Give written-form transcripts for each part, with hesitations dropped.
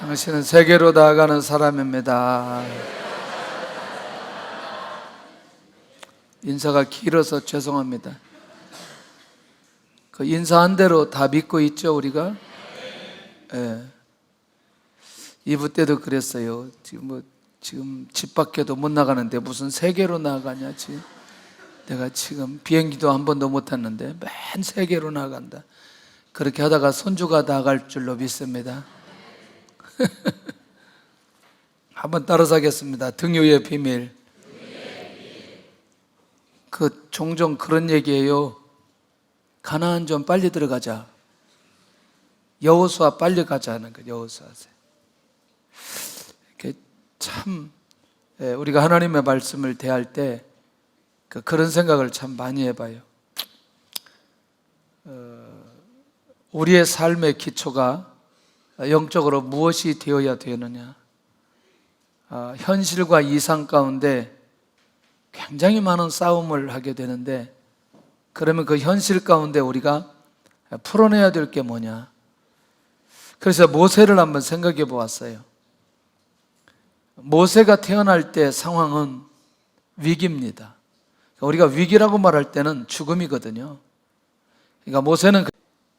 당신은 세계로 나아가는 사람입니다. 인사가 길어서 죄송합니다. 그 인사한 대로 다 믿고 있죠, 우리가? 예. 2부 때도 그랬어요. 지금 집 밖에도 못 나가는데 무슨 세계로 나가냐, 지금. 내가 지금 비행기도 한 번도 못 탔는데 맨 세계로 나간다. 그렇게 하다가 손주가 나갈 줄로 믿습니다. 한번 따라서 하겠습니다. 등유의 비밀. 종종 그런 얘기예요. 가나안 좀 빨리 들어가자. 여호수아 빨리 가자는 거. 여호수아. 이렇게 참 우리가 하나님의 말씀을 대할 때 그런 생각을 참 많이 해봐요. 우리의 삶의 기초가 영적으로 무엇이 되어야 되느냐? 현실과 이상 가운데 굉장히 많은 싸움을 하게 되는데, 그러면 그 현실 가운데 우리가 풀어내야 될 게 뭐냐? 그래서 모세를 한번 생각해 보았어요. 모세가 태어날 때 상황은 위기입니다. 우리가 위기라고 말할 때는 죽음이거든요. 그러니까 모세는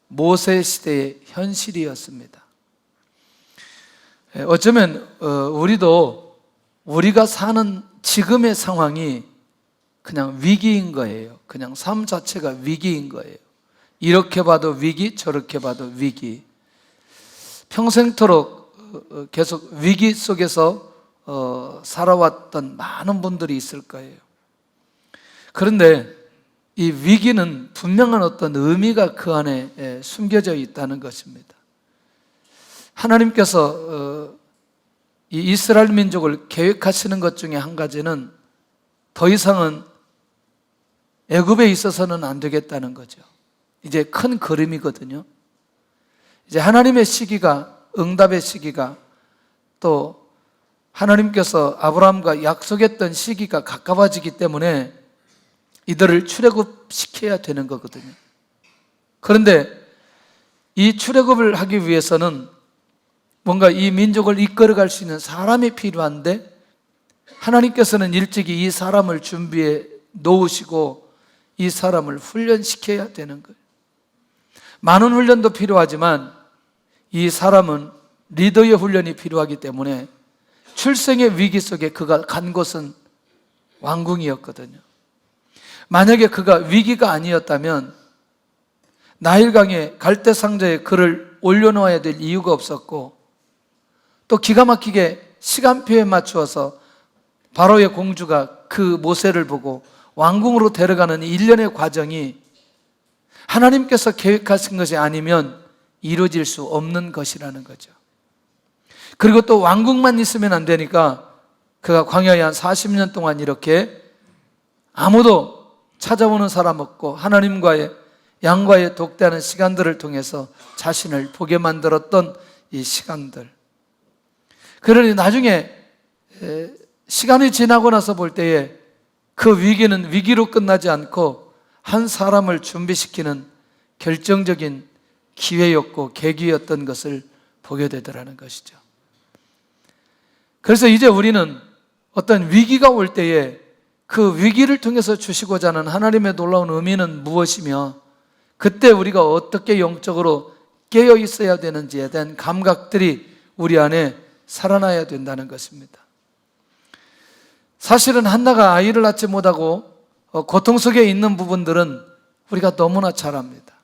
모세 시대의 현실이었습니다. 어쩌면 우리도 우리가 사는 지금의 상황이 그냥 위기인 거예요. 그냥 삶 자체가 위기인 거예요. 이렇게 봐도 위기, 저렇게 봐도 위기. 평생토록 계속 위기 속에서 살아왔던 많은 분들이 있을 거예요. 그런데 이 위기는 분명한 어떤 의미가 그 안에 숨겨져 있다는 것입니다. 하나님께서 이 이스라엘 민족을 계획하시는 것 중에 한 가지는 더 이상은 애굽에 있어서는 안 되겠다는 거죠. 이제 큰 그림이거든요. 이제 하나님의 시기가, 응답의 시기가, 또 하나님께서 아브라함과 약속했던 시기가 가까워지기 때문에 이들을 출애굽시켜야 되는 거거든요. 그런데 이 출애굽을 하기 위해서는 뭔가 이 민족을 이끌어갈 수 있는 사람이 필요한데, 하나님께서는 일찍이 이 사람을 준비해 놓으시고 이 사람을 훈련시켜야 되는 거예요. 많은 훈련도 필요하지만 이 사람은 리더의 훈련이 필요하기 때문에 출생의 위기 속에 그가 간 곳은 왕궁이었거든요. 만약에 그가 위기가 아니었다면 나일강에 갈대상자에 그를 올려놓아야 될 이유가 없었고, 또 기가 막히게 시간표에 맞추어서 바로의 공주가 그 모세를 보고 왕궁으로 데려가는 일련의 과정이 하나님께서 계획하신 것이 아니면 이루어질 수 없는 것이라는 거죠. 그리고 또 왕궁만 있으면 안 되니까 그가 광야에 한 40년 동안 이렇게 아무도 찾아오는 사람 없고 하나님과의 양과의 독대하는 시간들을 통해서 자신을 보게 만들었던 이 시간들. 그러니 나중에 시간이 지나고 나서 볼 때에 그 위기는 위기로 끝나지 않고 한 사람을 준비시키는 결정적인 기회였고 계기였던 것을 보게 되더라는 것이죠. 그래서 이제 우리는 어떤 위기가 올 때에 그 위기를 통해서 주시고자 하는 하나님의 놀라운 의미는 무엇이며, 그때 우리가 어떻게 영적으로 깨어 있어야 되는지에 대한 감각들이 우리 안에 살아나야 된다는 것입니다. 사실은 한나가 아이를 낳지 못하고 고통 속에 있는 부분들은 우리가 너무나 잘 압니다.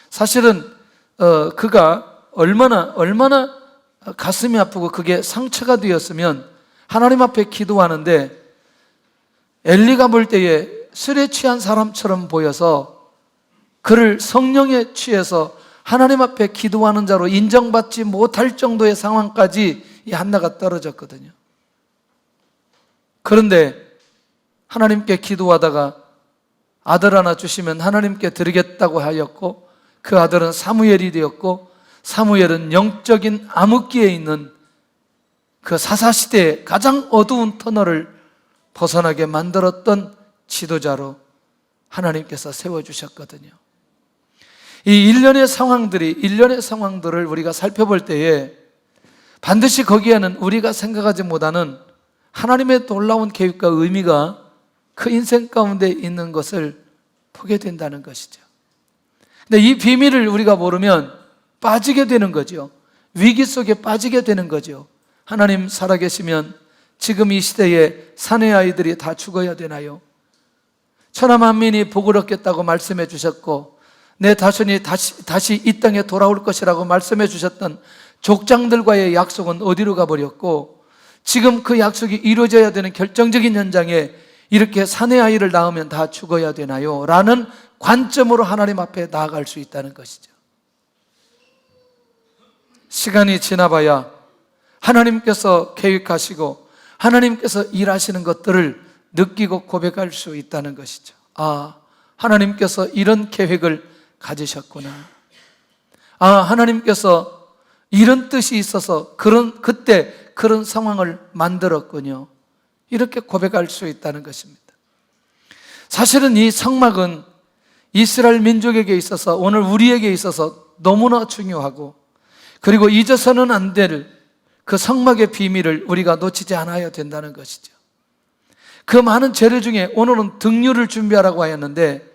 사실은 그가 얼마나 가슴이 아프고 그게 상처가 되었으면 하나님 앞에 기도하는데 엘리가 볼 때에 술에 취한 사람처럼 보여서 그를 성령에 취해서 하나님 앞에 기도하는 자로 인정받지 못할 정도의 상황까지 이 한나가 떨어졌거든요. 그런데 하나님께 기도하다가 아들 하나 주시면 하나님께 드리겠다고 하였고, 그 아들은 사무엘이 되었고, 사무엘은 영적인 암흑기에 있는 그 사사시대의 가장 어두운 터널을 벗어나게 만들었던 지도자로 하나님께서 세워주셨거든요. 이 일련의 상황들을 우리가 살펴볼 때에 반드시 거기에는 우리가 생각하지 못하는 하나님의 놀라운 계획과 의미가 그 인생 가운데 있는 것을 보게 된다는 것이죠. 근데 이 비밀을 우리가 모르면 빠지게 되는 거죠. 위기 속에 빠지게 되는 거죠. 하나님 살아계시면 지금 이 시대에 사내 아이들이 다 죽어야 되나요? 천하 만민이 복을 얻겠다고 말씀해 주셨고 내 자손이 다시 이 땅에 돌아올 것이라고 말씀해 주셨던 족장들과의 약속은 어디로 가버렸고, 지금 그 약속이 이루어져야 되는 결정적인 현장에 이렇게 사내 아이를 낳으면 다 죽어야 되나요? 라는 관점으로 하나님 앞에 나아갈 수 있다는 것이죠. 시간이 지나봐야 하나님께서 계획하시고 하나님께서 일하시는 것들을 느끼고 고백할 수 있다는 것이죠. 아, 하나님께서 이런 계획을 가지셨구나. 아, 하나님께서 이런 뜻이 있어서 그때 그런 상황을 만들었군요. 이렇게 고백할 수 있다는 것입니다. 사실은 이 성막은 이스라엘 민족에게 있어서, 오늘 우리에게 있어서 너무나 중요하고, 그리고 잊어서는 안 될 그 성막의 비밀을 우리가 놓치지 않아야 된다는 것이죠. 그 많은 재료 중에 오늘은 등류를 준비하라고 하였는데,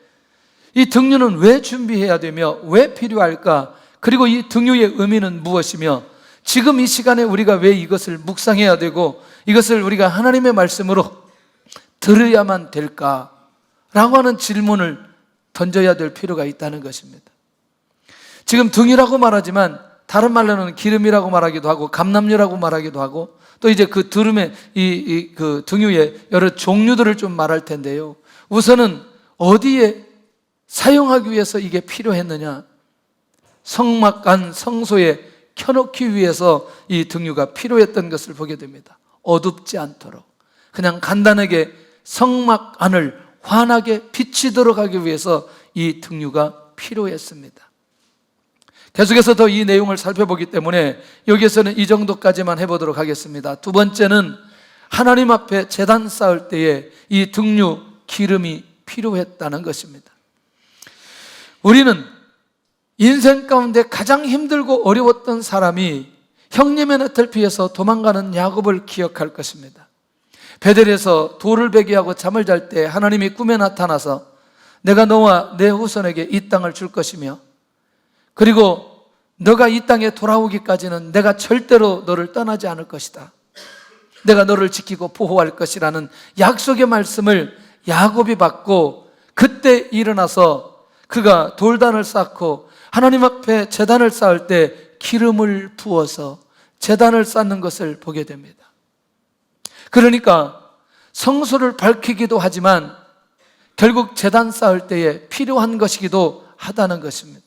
이 등류는 왜 준비해야 되며 왜 필요할까? 그리고 이 등유의 의미는 무엇이며 지금 이 시간에 우리가 왜 이것을 묵상해야 되고 이것을 우리가 하나님의 말씀으로 들어야만 될까? 라고 하는 질문을 던져야 될 필요가 있다는 것입니다. 지금 등유라고 말하지만 다른 말로는 기름이라고 말하기도 하고 감람유라고 말하기도 하고 또 이제 그 두름의 그 등유의 여러 종류들을 좀 말할 텐데요. 우선은 어디에 사용하기 위해서 이게 필요했느냐? 성막 안 성소에 켜놓기 위해서 이 등유가 필요했던 것을 보게 됩니다. 어둡지 않도록 그냥 간단하게 성막 안을 환하게 빛이 들어가기 위해서 이 등유가 필요했습니다. 계속해서 더 이 내용을 살펴보기 때문에 여기에서는 이 정도까지만 해보도록 하겠습니다. 두 번째는 하나님 앞에 제단 쌓을 때에 이 등유 기름이 필요했다는 것입니다. 우리는 인생 가운데 가장 힘들고 어려웠던 사람이 형님의 낯을 피해서 도망가는 야곱을 기억할 것입니다. 베델에서 돌을 베개하고 잠을 잘 때 하나님이 꿈에 나타나서 내가 너와 내 후손에게 이 땅을 줄 것이며 그리고 너가 이 땅에 돌아오기까지는 내가 절대로 너를 떠나지 않을 것이다. 내가 너를 지키고 보호할 것이라는 약속의 말씀을 야곱이 받고 그때 일어나서 그가 돌단을 쌓고 하나님 앞에 제단을 쌓을 때 기름을 부어서 제단을 쌓는 것을 보게 됩니다. 그러니까 성소를 밝히기도 하지만 결국 제단 쌓을 때에 필요한 것이기도 하다는 것입니다.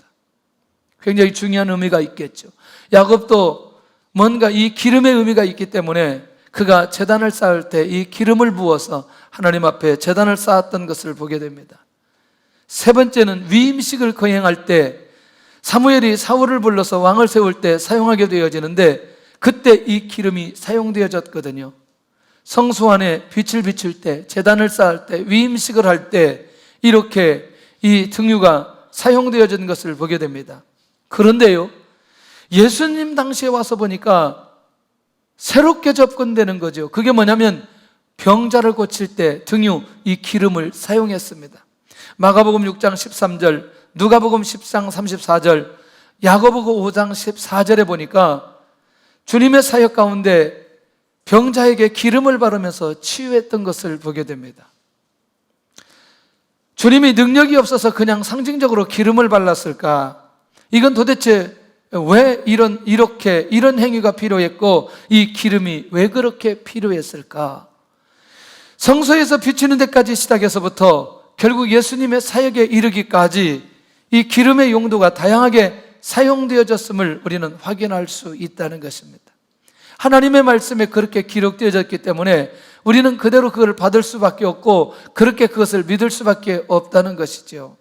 굉장히 중요한 의미가 있겠죠. 야곱도 뭔가 이 기름의 의미가 있기 때문에 그가 제단을 쌓을 때 이 기름을 부어서 하나님 앞에 제단을 쌓았던 것을 보게 됩니다. 세 번째는 위임식을 거행할 때 사무엘이 사울을 불러서 왕을 세울 때 사용하게 되어지는데 그때 이 기름이 사용되어졌거든요. 성소 안에 빛을 비출 때, 제단을 쌓을 때, 위임식을 할 때 이렇게 이 등유가 사용되어진 것을 보게 됩니다. 그런데요, 예수님 당시에 와서 보니까 새롭게 접근되는 거죠. 그게 뭐냐면 병자를 고칠 때 등유 이 기름을 사용했습니다. 마가복음 6장 13절, 누가복음 10장 34절, 야고보서 5장 14절에 보니까 주님의 사역 가운데 병자에게 기름을 바르면서 치유했던 것을 보게 됩니다. 주님이 능력이 없어서 그냥 상징적으로 기름을 발랐을까? 이건 도대체 왜 이런 행위가 필요했고 이 기름이 왜 그렇게 필요했을까? 성소에서 비추는 데까지 시작해서부터 결국 예수님의 사역에 이르기까지 이 기름의 용도가 다양하게 사용되어졌음을 우리는 확인할 수 있다는 것입니다. 하나님의 말씀에 그렇게 기록되어졌기 때문에 우리는 그대로 그걸 받을 수밖에 없고 그렇게 그것을 믿을 수밖에 없다는 것이죠.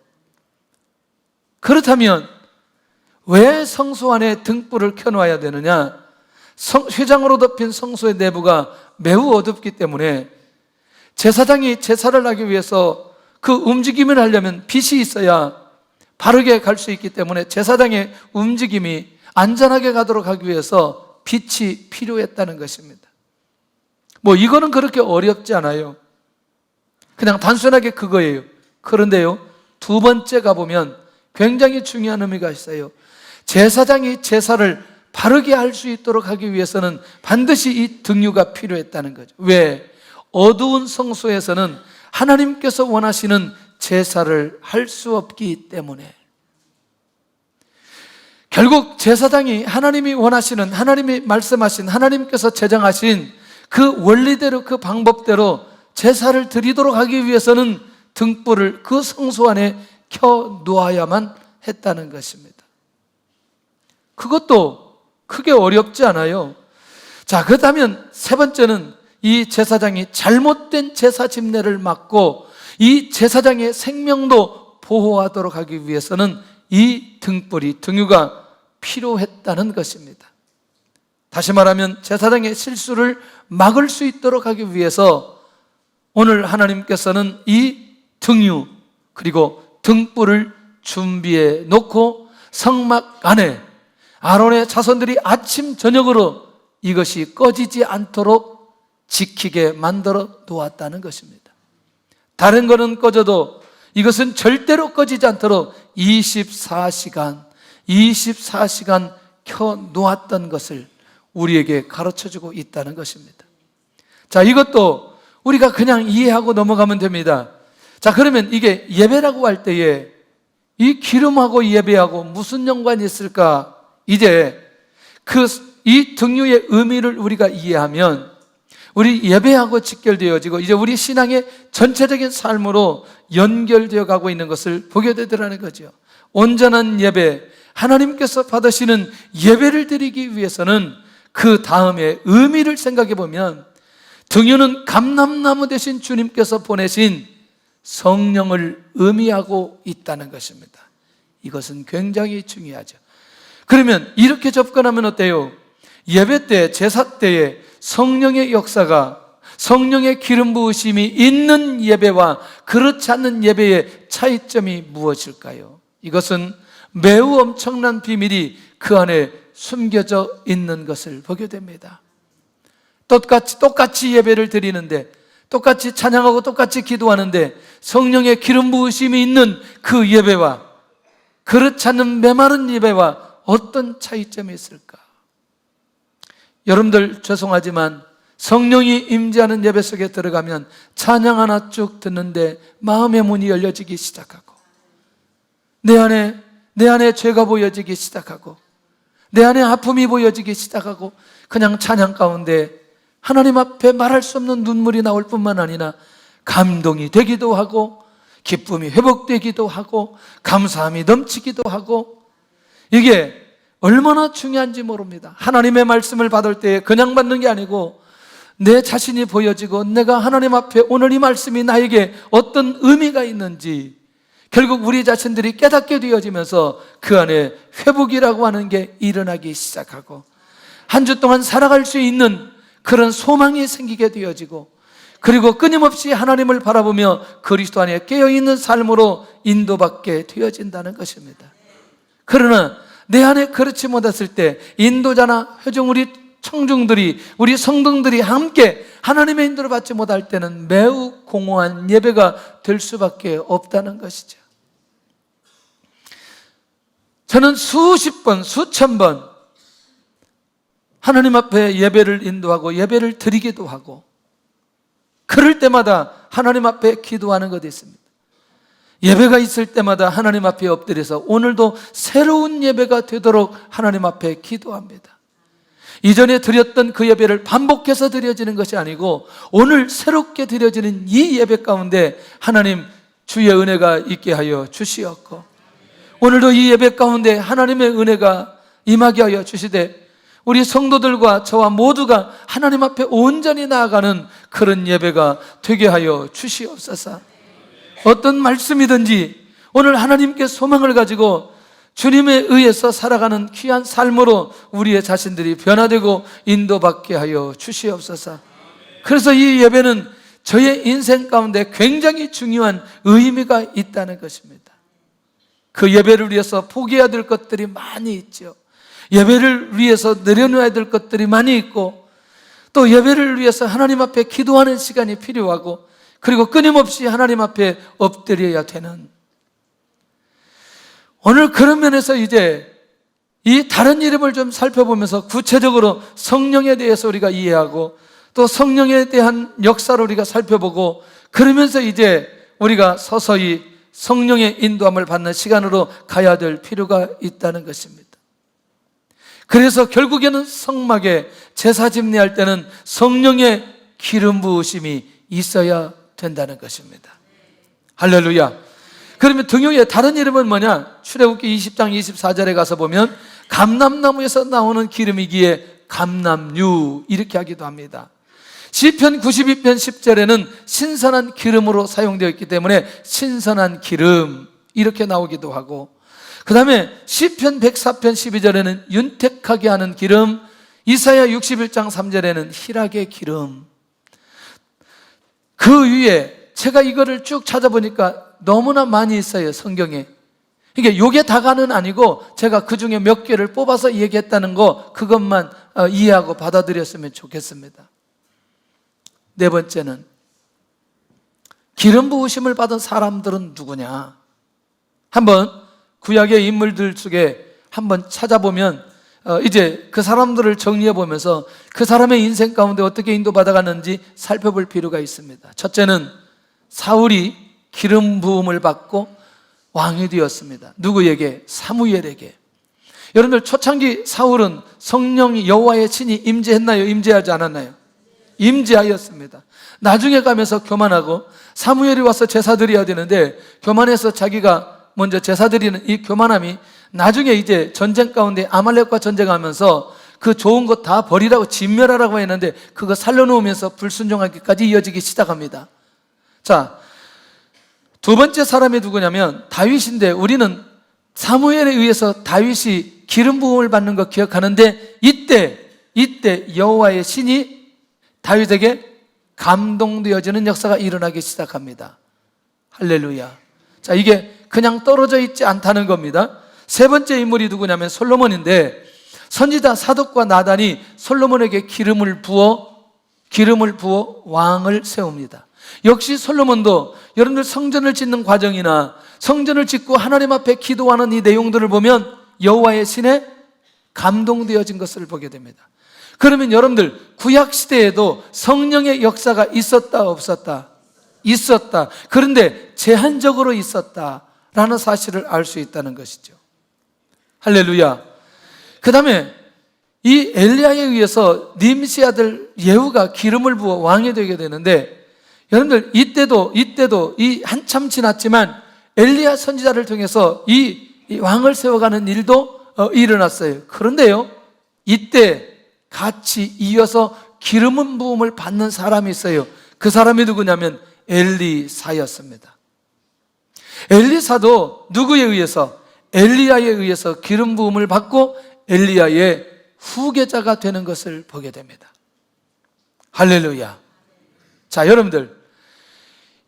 그렇다면 왜 성소 안에 등불을 켜놓아야 되느냐? 휘장으로 덮인 성소의 내부가 매우 어둡기 때문에 제사장이 제사를 하기 위해서 그 움직임을 하려면 빛이 있어야 바르게 갈 수 있기 때문에 제사장의 움직임이 안전하게 가도록 하기 위해서 빛이 필요했다는 것입니다. 이거는 그렇게 어렵지 않아요. 그냥 단순하게 그거예요. 그런데요, 두 번째 가보면 굉장히 중요한 의미가 있어요. 제사장이 제사를 바르게 할 수 있도록 하기 위해서는 반드시 이 등유가 필요했다는 거죠. 왜? 어두운 성소에서는 하나님께서 원하시는 제사를 할 수 없기 때문에. 결국 제사장이 하나님이 원하시는, 하나님이 말씀하신, 하나님께서 제정하신 그 원리대로, 그 방법대로 제사를 드리도록 하기 위해서는 등불을 그 성소 안에 켜 놓아야만 했다는 것입니다. 그것도 크게 어렵지 않아요. 자, 그렇다면 세 번째는 이 제사장이 잘못된 제사 집례를 막고 이 제사장의 생명도 보호하도록 하기 위해서는 이 등불이, 등유가 필요했다는 것입니다. 다시 말하면 제사장의 실수를 막을 수 있도록 하기 위해서 오늘 하나님께서는 이 등유 그리고 등불을 준비해 놓고 성막 안에 아론의 자손들이 아침 저녁으로 이것이 꺼지지 않도록 지키게 만들어 놓았다는 것입니다. 다른 거는 꺼져도 이것은 절대로 꺼지지 않도록 24시간 켜 놓았던 것을 우리에게 가르쳐주고 있다는 것입니다. 자, 이것도 우리가 그냥 이해하고 넘어가면 됩니다. 자, 그러면 이게 예배라고 할 때에 이 기름하고 예배하고 무슨 연관이 있을까? 이제 이 등유의 의미를 우리가 이해하면 우리 예배하고 직결되어지고 이제 우리 신앙의 전체적인 삶으로 연결되어 가고 있는 것을 보게 되더라는 거죠. 온전한 예배, 하나님께서 받으시는 예배를 드리기 위해서는 그 다음에 의미를 생각해 보면 등유는 감람나무 대신 주님께서 보내신 성령을 의미하고 있다는 것입니다. 이것은 굉장히 중요하죠. 그러면 이렇게 접근하면 어때요? 예배 때, 제사 때에 성령의 역사가, 성령의 기름 부으심이 있는 예배와 그렇지 않는 예배의 차이점이 무엇일까요? 이것은 매우 엄청난 비밀이 그 안에 숨겨져 있는 것을 보게 됩니다. 똑같이 예배를 드리는데, 똑같이 찬양하고 똑같이 기도하는데 성령의 기름 부으심이 있는 그 예배와 그렇지 않는 메마른 예배와 어떤 차이점이 있을까? 여러분들 죄송하지만 성령이 임재하는 예배 속에 들어가면 찬양 하나 쭉 듣는데 마음의 문이 열려지기 시작하고 내 안에 죄가 보여지기 시작하고 내 안에 아픔이 보여지기 시작하고 그냥 찬양 가운데 하나님 앞에 말할 수 없는 눈물이 나올 뿐만 아니라 감동이 되기도 하고 기쁨이 회복되기도 하고 감사함이 넘치기도 하고 이게 얼마나 중요한지 모릅니다. 하나님의 말씀을 받을 때 그냥 받는 게 아니고 내 자신이 보여지고 내가 하나님 앞에 오늘 이 말씀이 나에게 어떤 의미가 있는지 결국 우리 자신들이 깨닫게 되어지면서 그 안에 회복이라고 하는 게 일어나기 시작하고 한 주 동안 살아갈 수 있는 그런 소망이 생기게 되어지고 그리고 끊임없이 하나님을 바라보며 그리스도 안에 깨어있는 삶으로 인도받게 되어진다는 것입니다. 그러나 내 안에 그렇지 못했을 때 인도자나 회중 우리 청중들이 우리 성도들이 함께 하나님의 인도를 받지 못할 때는 매우 공허한 예배가 될 수밖에 없다는 것이죠. 저는 수십 번, 수천 번 하나님 앞에 예배를 인도하고 예배를 드리기도 하고 그럴 때마다 하나님 앞에 기도하는 것이 있습니다. 예배가 있을 때마다 하나님 앞에 엎드려서 오늘도 새로운 예배가 되도록 하나님 앞에 기도합니다. 이전에 드렸던 그 예배를 반복해서 드려지는 것이 아니고 오늘 새롭게 드려지는 이 예배 가운데 하나님 주의 은혜가 있게 하여 주시옵고 오늘도 이 예배 가운데 하나님의 은혜가 임하게 하여 주시되 우리 성도들과 저와 모두가 하나님 앞에 온전히 나아가는 그런 예배가 되게 하여 주시옵소서. 어떤 말씀이든지 오늘 하나님께 소망을 가지고 주님에 의해서 살아가는 귀한 삶으로 우리의 자신들이 변화되고 인도받게 하여 주시옵소서. 그래서 이 예배는 저의 인생 가운데 굉장히 중요한 의미가 있다는 것입니다. 그 예배를 위해서 포기해야 될 것들이 많이 있죠. 예배를 위해서 내려놓아야 될 것들이 많이 있고, 또 예배를 위해서 하나님 앞에 기도하는 시간이 필요하고, 그리고 끊임없이 하나님 앞에 엎드려야 되는, 오늘 그런 면에서 이제 이 다른 이름을 좀 살펴보면서 구체적으로 성령에 대해서 우리가 이해하고, 또 성령에 대한 역사를 우리가 살펴보고, 그러면서 이제 우리가 서서히 성령의 인도함을 받는 시간으로 가야 될 필요가 있다는 것입니다. 그래서 결국에는 성막에 제사 집례할 때는 성령의 기름 부으심이 있어야 된다는 것입니다. 할렐루야. 그러면 등용의 다른 이름은 뭐냐? 출애굽기 20장 24절에 가서 보면 감람나무에서 나오는 기름이기에 감람유 이렇게 하기도 합니다. 시편 92편 10절에는 신선한 기름으로 사용되어 있기 때문에 신선한 기름 이렇게 나오기도 하고, 그 다음에 시편 104편 12절에는 윤택하게 하는 기름, 이사야 61장 3절에는 희락의 기름. 그 위에 제가 이거를 쭉 찾아보니까 너무나 많이 있어요, 성경에. 이게 요게 다가는 아니고 제가 그 중에 몇 개를 뽑아서 얘기했다는 거, 그것만 이해하고 받아들였으면 좋겠습니다. 네 번째는 기름 부으심을 받은 사람들은 누구냐? 한번 구약의 인물들 속에 한번 찾아보면 이제 그 사람들을 정리해 보면서 그 사람의 인생 가운데 어떻게 인도받아가는지 살펴볼 필요가 있습니다. 첫째는 사울이 기름 부음을 받고 왕이 되었습니다. 누구에게? 사무엘에게. 여러분들 초창기 사울은 성령이 여호와의 신이 임재했나요? 임재하지 않았나요? 임재하였습니다. 나중에 가면서 교만하고 사무엘이 와서 제사 드려야 되는데 교만해서 자기가 먼저 제사 드리는 이 교만함이 나중에 이제 전쟁 가운데 아말렉과 전쟁하면서 그 좋은 것 다 버리라고 진멸하라고 했는데 그거 살려놓으면서 불순종하기까지 이어지기 시작합니다. 자, 두 번째 사람이 누구냐면 다윗인데, 우리는 사무엘에 의해서 다윗이 기름 부음을 받는 거 기억하는데 이때 여호와의 신이 다윗에게 감동되어지는 역사가 일어나기 시작합니다. 할렐루야. 자, 이게 그냥 떨어져 있지 않다는 겁니다. 세 번째 인물이 누구냐면 솔로몬인데, 선지자 사독과 나단이 솔로몬에게 기름을 부어 왕을 세웁니다. 역시 솔로몬도 여러분들 성전을 짓는 과정이나 성전을 짓고 하나님 앞에 기도하는 이 내용들을 보면 여호와의 신에 감동되어진 것을 보게 됩니다. 그러면 여러분들 구약 시대에도 성령의 역사가 있었다 없었다? 있었다. 그런데 제한적으로 있었다라는 사실을 알 수 있다는 것이죠. 할렐루야. 그 다음에 이 엘리야에 의해서 님시 아들 예후가 기름을 부어 왕이 되게 되는데, 여러분들 이때도 이 한참 지났지만 엘리야 선지자를 통해서 이 왕을 세워가는 일도 일어났어요. 그런데요, 이때 같이 이어서 기름 부음을 받는 사람이 있어요. 그 사람이 누구냐면 엘리사였습니다. 엘리사도 누구에 의해서? 엘리야에 의해서 기름 부음을 받고 엘리야의 후계자가 되는 것을 보게 됩니다. 할렐루야. 자, 여러분들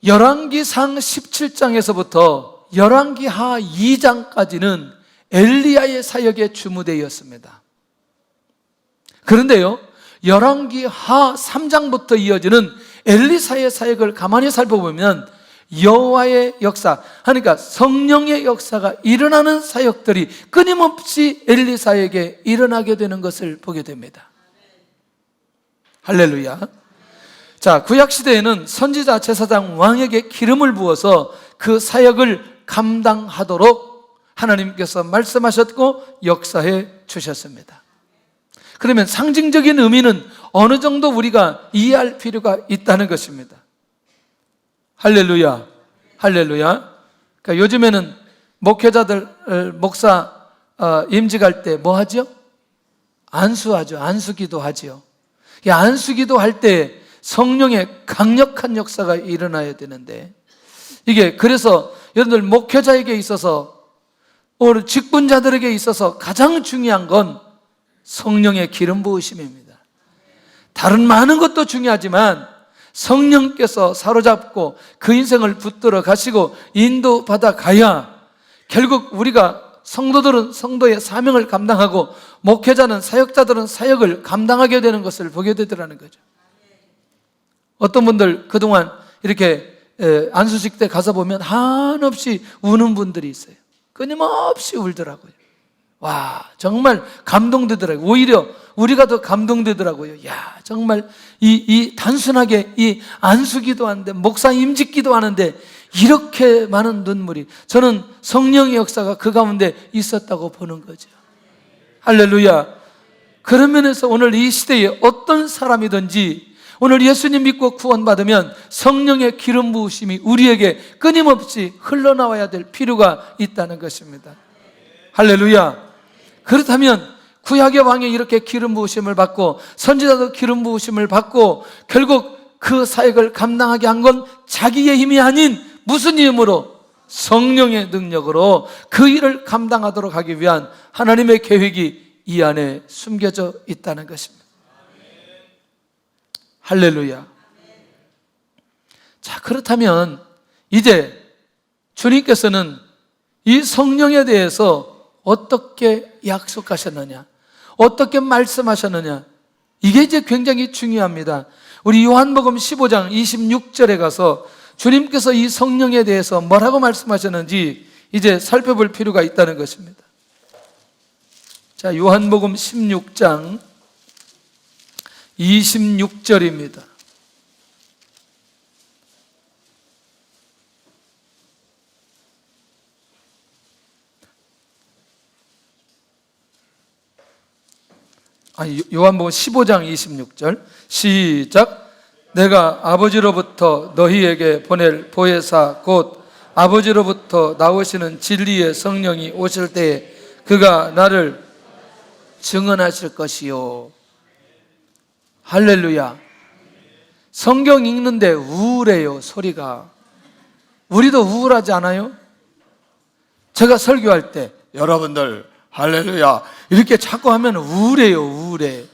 열왕기상 17장에서부터 열왕기하 2장까지는 엘리야의 사역에 주무되었습니다. 그런데요, 열왕기하 3장부터 이어지는 엘리사의 사역을 가만히 살펴보면 여호와의 역사, 그러니까 성령의 역사가 일어나는 사역들이 끊임없이 엘리사에게 일어나게 되는 것을 보게 됩니다. 할렐루야. 자, 구약시대에는 선지자, 제사장, 왕에게 기름을 부어서 그 사역을 감당하도록 하나님께서 말씀하셨고 역사해 주셨습니다. 그러면 상징적인 의미는 어느 정도 우리가 이해할 필요가 있다는 것입니다. 할렐루야. 할렐루야. 그러니까 요즘에는 목회자들, 목사 임직할 때 뭐 하죠? 안수하죠. 안수기도 하죠. 이 안수기도 할 때 성령의 강력한 역사가 일어나야 되는데, 이게 그래서 여러분들 목회자에게 있어서, 오늘 직분자들에게 있어서 가장 중요한 건 성령의 기름 부으심입니다. 다른 많은 것도 중요하지만 성령께서 사로잡고 그 인생을 붙들어 가시고 인도받아 가야 결국 우리가 성도들은 성도의 사명을 감당하고 목회자는 사역자들은 사역을 감당하게 되는 것을 보게 되더라는 거죠. 어떤 분들 그동안 이렇게 안수식 때 가서 보면 한없이 우는 분들이 있어요. 끊임없이 울더라고요. 와, 정말 감동되더라고요. 오히려 우리가 더 감동되더라고요. 야, 정말 이 단순하게 이 안수기도 하는데, 목사 임직기도 하는데 이렇게 많은 눈물이, 저는 성령의 역사가 그 가운데 있었다고 보는 거죠. 할렐루야. 그런 면에서 오늘 이 시대에 어떤 사람이든지 오늘 예수님 믿고 구원받으면 성령의 기름 부으심이 우리에게 끊임없이 흘러나와야 될 필요가 있다는 것입니다. 할렐루야. 그렇다면 구약의 왕이 이렇게 기름 부으심을 받고 선지자도 기름 부으심을 받고 결국 그 사역을 감당하게 한 건 자기의 힘이 아닌 무슨 힘으로? 성령의 능력으로 그 일을 감당하도록 하기 위한 하나님의 계획이 이 안에 숨겨져 있다는 것입니다. 할렐루야. 자, 그렇다면 이제 주님께서는 이 성령에 대해서 어떻게 약속하셨느냐, 어떻게 말씀하셨느냐, 이게 이제 굉장히 중요합니다. 우리 요한복음 15장 26절에 가서 주님께서 이 성령에 대해서 뭐라고 말씀하셨는지 이제 살펴볼 필요가 있다는 것입니다. 자, 요한복음 16장 26절입니다. 요한복음 15장 26절 시작. 내가 아버지로부터 너희에게 보낼 보혜사 곧 아버지로부터 나오시는 진리의 성령이 오실 때에 그가 나를 증언하실 것이요. 할렐루야. 성경 읽는데 우울해요, 소리가. 우리도 우울하지 않아요? 제가 설교할 때 여러분들 할렐루야 이렇게 자꾸 하면 우울해요, 우울해.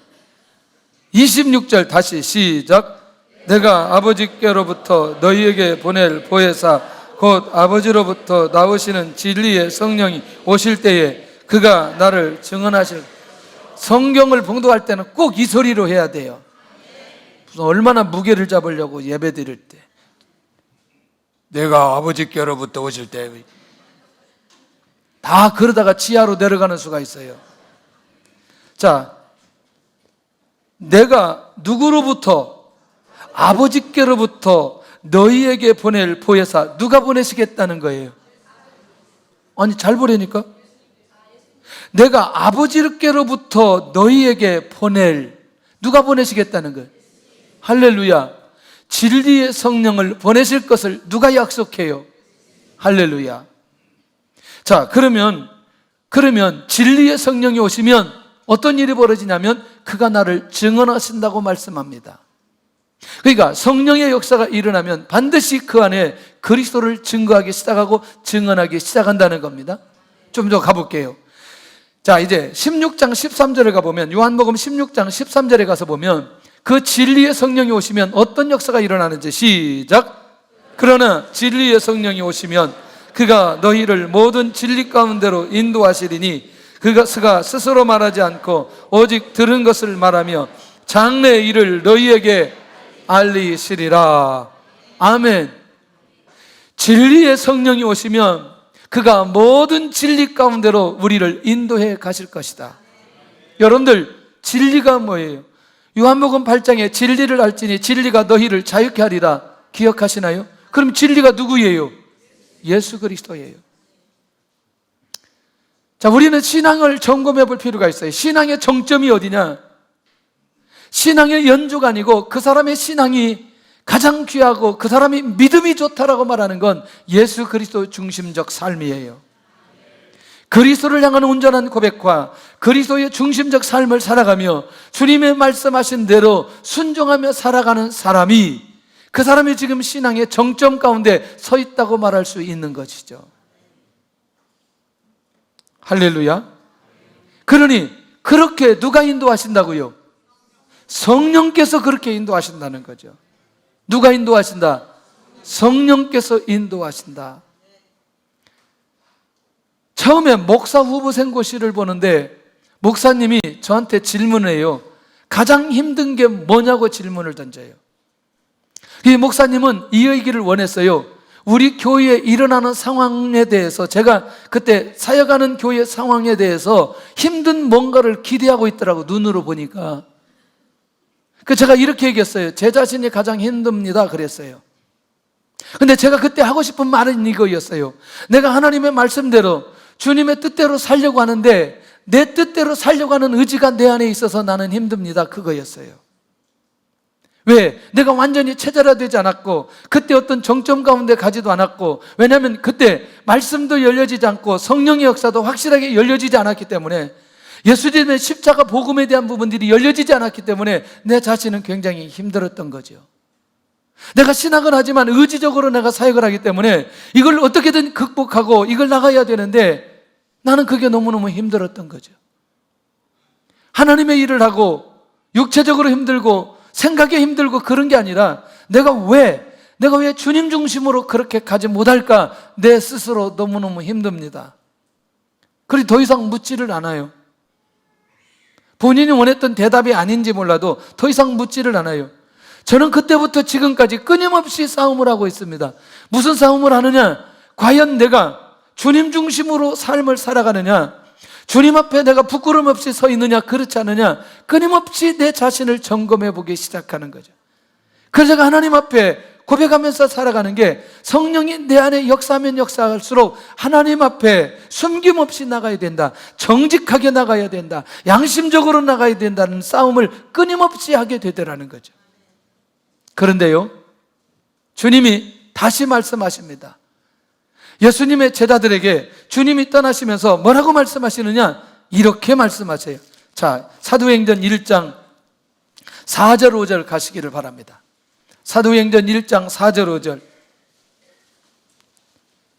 26절 다시 시작. 내가 아버지께로부터 너희에게 보낼 보혜사 곧 아버지로부터 나오시는 진리의 성령이 오실 때에 그가 나를 증언하실. 성경을 봉독할 때는 꼭 이 소리로 해야 돼요. 얼마나 무게를 잡으려고 예배 드릴 때 내가 아버지께로부터 오실 때 다 그러다가 지하로 내려가는 수가 있어요. 자, 내가 누구로부터? 아버지께로부터 너희에게 보낼 보혜사. 누가 보내시겠다는 거예요? 아니, 잘 보려니까 내가 아버지께로부터 너희에게 보낼, 누가 보내시겠다는 거예요? 할렐루야. 진리의 성령을 보내실 것을 누가 약속해요? 할렐루야. 자, 그러면 진리의 성령이 오시면 어떤 일이 벌어지냐면 그가 나를 증언하신다고 말씀합니다. 그러니까 성령의 역사가 일어나면 반드시 그 안에 그리스도를 증거하기 시작하고 증언하기 시작한다는 겁니다. 좀 더 가볼게요. 자, 이제 16장 13절에 가보면, 요한복음 16장 13절에 가서 보면 그 진리의 성령이 오시면 어떤 역사가 일어나는지 시작. 그러나 진리의 성령이 오시면 그가 너희를 모든 진리 가운데로 인도하시리니 그가 스스로 말하지 않고 오직 들은 것을 말하며 장래의 일을 너희에게 알리시리라. 아멘. 진리의 성령이 오시면 그가 모든 진리 가운데로 우리를 인도해 가실 것이다. 여러분들, 진리가 뭐예요? 요한복음 8장에 진리를 알지니 진리가 너희를 자유케 하리라. 기억하시나요? 그럼 진리가 누구예요? 예수 그리스도예요. 자, 우리는 신앙을 점검해 볼 필요가 있어요. 신앙의 정점이 어디냐? 신앙의 연주가 아니고 그 사람의 신앙이 가장 귀하고 그 사람이 믿음이 좋다라고 말하는 건 예수 그리스도 중심적 삶이에요. 그리스도를 향한 온전한 고백과 그리스도의 중심적 삶을 살아가며 주님의 말씀하신 대로 순종하며 살아가는 사람이, 그 사람이 지금 신앙의 정점 가운데 서 있다고 말할 수 있는 것이죠. 할렐루야. 그러니 그렇게 누가 인도하신다고요? 성령께서 그렇게 인도하신다는 거죠. 누가 인도하신다? 성령께서 인도하신다. 처음에 목사 후보 생고시를 보는데 목사님이 저한테 질문을 해요. 가장 힘든 게 뭐냐고 질문을 던져요. 이 목사님은 이 얘기를 원했어요. 우리 교회에 일어나는 상황에 대해서, 제가 그때 사역하는 교회 상황에 대해서 힘든 뭔가를 기대하고 있더라고, 눈으로 보니까. 그 제가 이렇게 얘기했어요. 제 자신이 가장 힘듭니다 그랬어요. 근데 제가 그때 하고 싶은 말은 이거였어요. 내가 하나님의 말씀대로 주님의 뜻대로 살려고 하는데 내 뜻대로 살려고 하는 의지가 내 안에 있어서 나는 힘듭니다, 그거였어요. 왜? 내가 완전히 체질화되지 않았고 그때 어떤 정점 가운데 가지도 않았고, 왜냐하면 그때 말씀도 열려지지 않고 성령의 역사도 확실하게 열려지지 않았기 때문에, 예수님의 십자가 복음에 대한 부분들이 열려지지 않았기 때문에 내 자신은 굉장히 힘들었던 거죠. 내가 신학을 하지만 의지적으로 내가 사역을 하기 때문에 이걸 어떻게든 극복하고 이걸 나가야 되는데 나는 그게 너무너무 힘들었던 거죠. 하나님의 일을 하고 육체적으로 힘들고 생각이 힘들고 그런 게 아니라 내가 왜 주님 중심으로 그렇게 가지 못할까, 내 스스로 너무너무 힘듭니다. 그리고 더 이상 묻지를 않아요. 본인이 원했던 대답이 아닌지 몰라도 더 이상 묻지를 않아요. 저는 그때부터 지금까지 끊임없이 싸움을 하고 있습니다. 무슨 싸움을 하느냐? 과연 내가 주님 중심으로 삶을 살아가느냐? 주님 앞에 내가 부끄럼 없이 서 있느냐, 그렇지 않느냐? 끊임없이 내 자신을 점검해 보기 시작하는 거죠. 그래서 제가 하나님 앞에 고백하면서 살아가는 게, 성령이 내 안에 역사하면 역사할수록 하나님 앞에 숨김없이 나가야 된다, 정직하게 나가야 된다, 양심적으로 나가야 된다는 싸움을 끊임없이 하게 되더라는 거죠. 그런데요, 주님이 다시 말씀하십니다. 예수님의 제자들에게 주님이 떠나시면서 뭐라고 말씀하시느냐? 이렇게 말씀하세요. 자, 사도행전 1장 4절 5절 가시기를 바랍니다. 사도행전 1장 4절 5절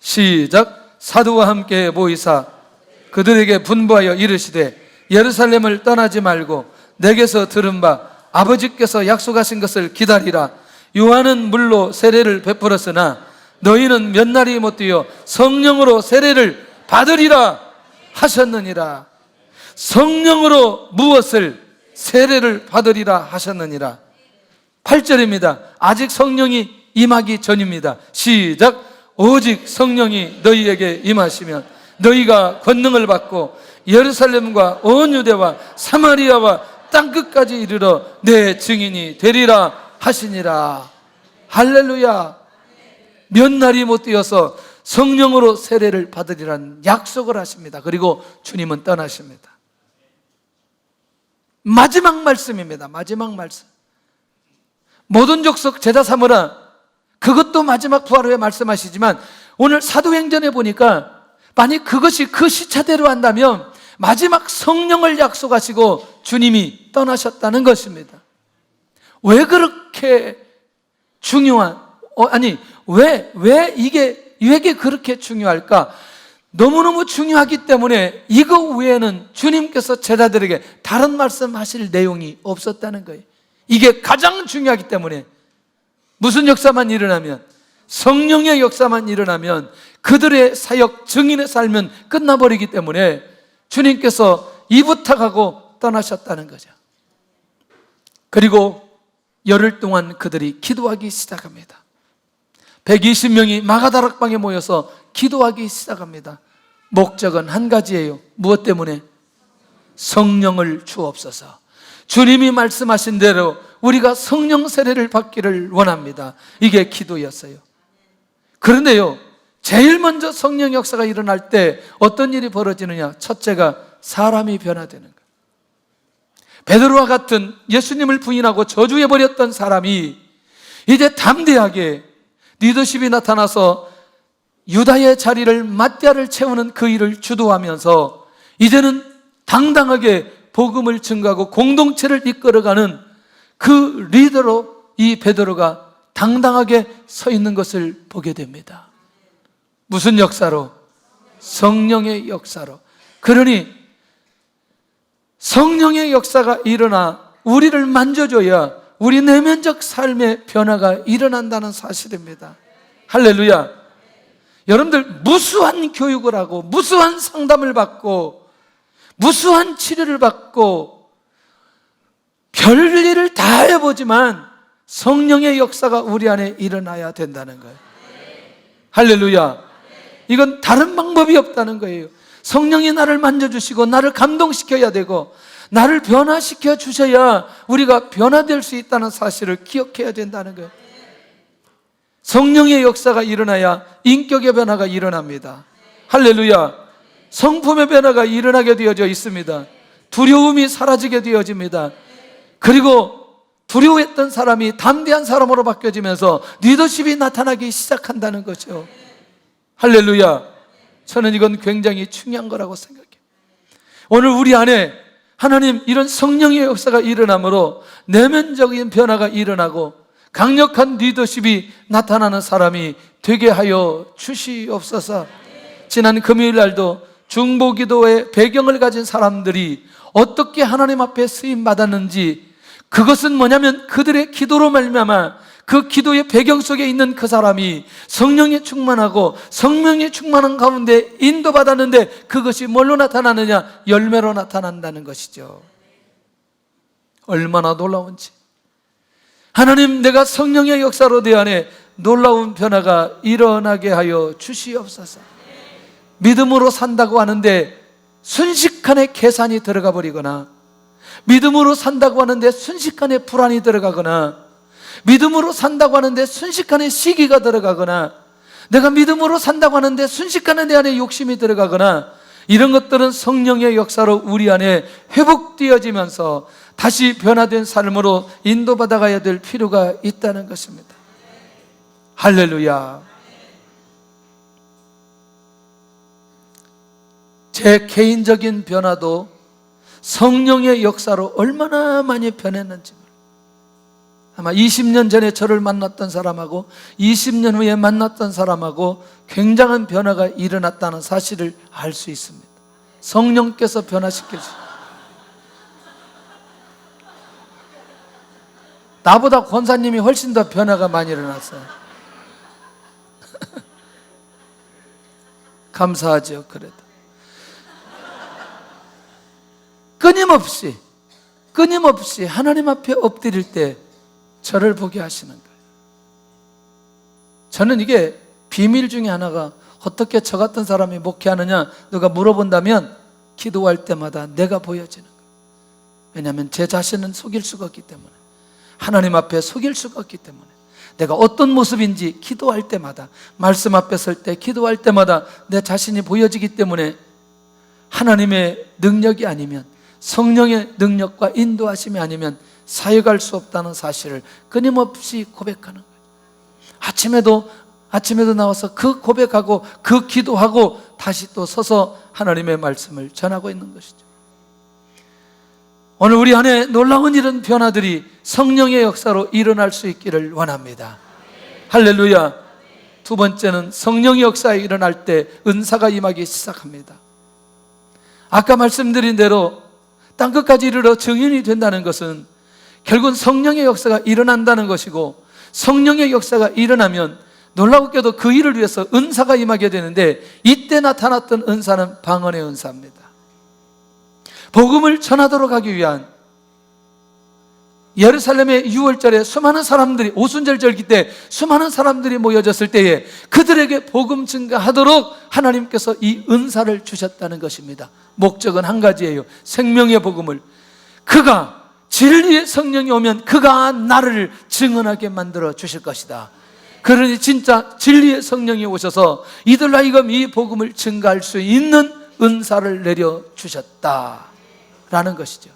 시작. 사도와 함께 모이사 그들에게 분부하여 이르시되 예루살렘을 떠나지 말고 내게서 들은 바 아버지께서 약속하신 것을 기다리라. 요한은 물로 세례를 베풀었으나 너희는 몇 날이 못 되어 성령으로 세례를 받으리라 하셨느니라. 성령으로 무엇을? 세례를 받으리라 하셨느니라. 8절입니다. 아직 성령이 임하기 전입니다. 시작. 오직 성령이 너희에게 임하시면 너희가 권능을 받고 예루살렘과 온 유대와 사마리아와 땅끝까지 이르러 내 증인이 되리라 하시니라. 할렐루야. 몇 날이 못 되어서 성령으로 세례를 받으리라는 약속을 하십니다. 그리고 주님은 떠나십니다. 마지막 말씀입니다. 마지막 말씀. 모든 족속 제자 삼으라, 그것도 마지막 부활 후에 말씀하시지만 오늘 사도행전에 보니까 만약 그것이 그 시차대로 한다면 마지막 성령을 약속하시고 주님이 떠나셨다는 것입니다. 왜 그렇게 중요한, 왜 이게 그렇게 중요할까? 너무너무 중요하기 때문에 이거 외에는 주님께서 제자들에게 다른 말씀하실 내용이 없었다는 거예요. 이게 가장 중요하기 때문에. 무슨 역사만 일어나면, 성령의 역사만 일어나면 그들의 사역, 증인의 삶은 끝나버리기 때문에 주님께서 이 부탁하고 떠나셨다는 거죠. 그리고 열흘 동안 그들이 기도하기 시작합니다. 120명이 마가다락방에 모여서 기도하기 시작합니다. 목적은 한 가지예요. 무엇 때문에? 성령을 주옵소서. 주님이 말씀하신 대로 우리가 성령 세례를 받기를 원합니다. 이게 기도였어요. 그런데요, 제일 먼저 성령 역사가 일어날 때 어떤 일이 벌어지느냐? 첫째가 사람이 변화되는 거예요. 베드로와 같은 예수님을 부인하고 저주해버렸던 사람이 이제 담대하게 리더십이 나타나서 유다의 자리를, 마띠아를 채우는 그 일을 주도하면서 이제는 당당하게 복음을 증거하고 공동체를 이끌어가는 그 리더로 이 베드로가 당당하게 서 있는 것을 보게 됩니다. 무슨 역사로? 성령의 역사로. 그러니 성령의 역사가 일어나 우리를 만져줘야 우리 내면적 삶의 변화가 일어난다는 사실입니다. 할렐루야. 여러분들 무수한 교육을 하고 무수한 상담을 받고 무수한 치료를 받고 별일을 다 해보지만 성령의 역사가 우리 안에 일어나야 된다는 거예요. 할렐루야. 이건 다른 방법이 없다는 거예요. 성령이 나를 만져주시고 나를 감동시켜야 되고 나를 변화시켜 주셔야 우리가 변화될 수 있다는 사실을 기억해야 된다는 거예요. 성령의 역사가 일어나야 인격의 변화가 일어납니다. 할렐루야. 성품의 변화가 일어나게 되어져 있습니다. 두려움이 사라지게 되어집니다. 그리고 두려워했던 사람이 담대한 사람으로 바뀌어지면서 리더십이 나타나기 시작한다는 거죠. 할렐루야. 저는 이건 굉장히 중요한 거라고 생각해요. 오늘 우리 안에 하나님 이런 성령의 역사가 일어나므로 내면적인 변화가 일어나고 강력한 리더십이 나타나는 사람이 되게 하여 주시옵소서. 지난 금요일 날도 중보기도의 배경을 가진 사람들이 어떻게 하나님 앞에 쓰임 받았는지, 그것은 뭐냐면 그들의 기도로 말미암아 그 기도의 배경 속에 있는 그 사람이 성령에 충만하고 성령에 충만한 가운데 인도받았는데 그것이 뭘로 나타나느냐? 열매로 나타난다는 것이죠. 얼마나 놀라운지. 하나님, 내가 성령의 역사로 내 안에 놀라운 변화가 일어나게 하여 주시옵소서. 믿음으로 산다고 하는데 순식간에 계산이 들어가 버리거나, 믿음으로 산다고 하는데 순식간에 불안이 들어가거나, 믿음으로 산다고 하는데 순식간에 시기가 들어가거나, 내가 믿음으로 산다고 하는데 순식간에 내 안에 욕심이 들어가거나, 이런 것들은 성령의 역사로 우리 안에 회복되어지면서 다시 변화된 삶으로 인도받아가야 될 필요가 있다는 것입니다. 할렐루야. 제 개인적인 변화도 성령의 역사로 얼마나 많이 변했는지, 아마 20년 전에 저를 만났던 사람하고 20년 후에 만났던 사람하고 굉장한 변화가 일어났다는 사실을 알 수 있습니다. 성령께서 변화시켜 주시고, 나보다 권사님이 훨씬 더 변화가 많이 일어났어요. 감사하죠. 그래도 끊임없이 하나님 앞에 엎드릴 때 저를 보게 하시는 거예요. 저는 이게 비밀 중에 하나가, 어떻게 저 같은 사람이 목회하느냐 누가 물어본다면 기도할 때마다 내가 보여지는 거예요. 왜냐하면 제 자신은 속일 수가 없기 때문에, 하나님 앞에 속일 수가 없기 때문에, 내가 어떤 모습인지 기도할 때마다, 말씀 앞에 설 때 기도할 때마다 내 자신이 보여지기 때문에 하나님의 능력이 아니면, 성령의 능력과 인도하심이 아니면 사역할 수 없다는 사실을 끊임없이 고백하는 거예요. 아침에도 나와서 그 고백하고 그 기도하고 다시 또 서서 하나님의 말씀을 전하고 있는 것이죠. 오늘 우리 안에 놀라운 이런 변화들이 성령의 역사로 일어날 수 있기를 원합니다. 할렐루야. 두 번째는 성령의 역사에 일어날 때 은사가 임하기 시작합니다. 아까 말씀드린 대로 땅끝까지 이르러 증인이 된다는 것은 결국은 성령의 역사가 일어난다는 것이고, 성령의 역사가 일어나면 놀라웠게도 그 일을 위해서 은사가 임하게 되는데, 이때 나타났던 은사는 방언의 은사입니다. 복음을 전하도록 하기 위한, 예루살렘의 6월절에 수많은 사람들이, 오순절 절기 때 수많은 사람들이 모여졌을 때에 그들에게 복음 증가하도록 하나님께서 이 은사를 주셨다는 것입니다. 목적은 한 가지예요. 생명의 복음을, 그가 진리의 성령이 오면 그가 나를 증언하게 만들어 주실 것이다. 그러니 진짜 진리의 성령이 오셔서 이들 하여금 이 복음을 증가할 수 있는 은사를 내려주셨다라는 것이죠.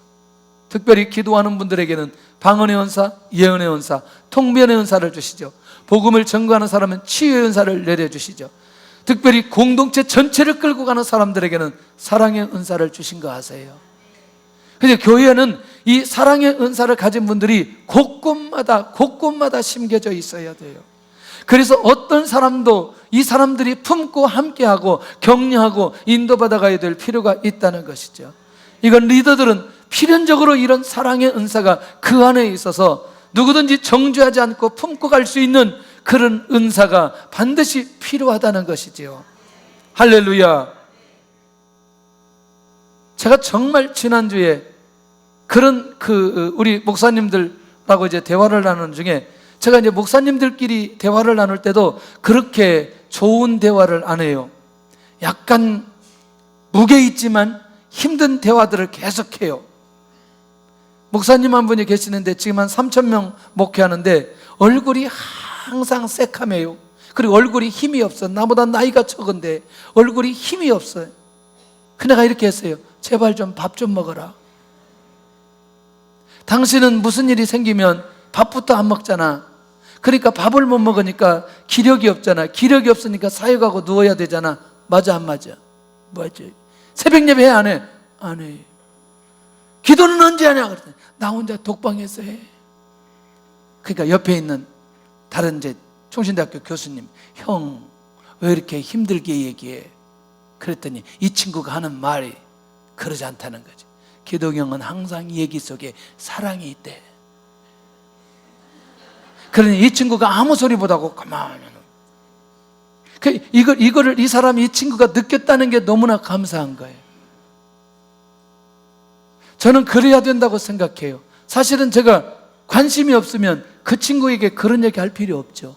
특별히 기도하는 분들에게는 방언의 은사, 예언의 은사, 통변의 은사를 주시죠. 복음을 전거하는 사람은 치유의 은사를 내려주시죠. 특별히 공동체 전체를 끌고 가는 사람들에게는 사랑의 은사를 주신 거 아세요? 그래서 교회는 이 사랑의 은사를 가진 분들이 곳곳마다 심겨져 있어야 돼요. 그래서 어떤 사람도 이 사람들이 품고 함께하고 격려하고 인도받아가야 될 필요가 있다는 것이죠. 이건 리더들은 필연적으로 이런 사랑의 은사가 그 안에 있어서 누구든지 정죄하지 않고 품고 갈 수 있는 그런 은사가 반드시 필요하다는 것이지요. 할렐루야. 제가 정말 지난주에 그런 우리 목사님들하고 이제 대화를 나누는 중에, 제가 이제 목사님들끼리 대화를 나눌 때도 그렇게 좋은 대화를 안 해요. 약간 무게 있지만 힘든 대화들을 계속해요. 목사님 한 분이 계시는데 지금 한 3,000명 목회하는데 얼굴이 항상 새카매요. 그리고 얼굴이 힘이 없어. 나보다 나이가 적은데 얼굴이 힘이 없어요. 그 내가 이렇게 했어요. 제발 좀 밥 좀 먹어라. 당신은 무슨 일이 생기면 밥부터 안 먹잖아. 그러니까 밥을 못 먹으니까 기력이 없잖아. 기력이 없으니까 사역하고 누워야 되잖아. 맞아 안 맞아? 맞아. 새벽 예배 해 안 해? 안 해. 기도는 언제 하냐? 그랬더니 나 혼자 독방에서 해. 그러니까 옆에 있는 다른 이제 총신대학교 교수님, 형 왜 이렇게 힘들게 얘기해? 그랬더니 이 친구가 하는 말이 그러지 않다는 거지. 기도경은 항상 얘기 속에 사랑이 있대. 그러니 이 친구가 아무 소리 못하고 가만히, 이거를 이 사람이, 이 친구가 느꼈다는 게 너무나 감사한 거예요. 저는 그래야 된다고 생각해요. 사실은 제가 관심이 없으면 그 친구에게 그런 얘기 할 필요 없죠.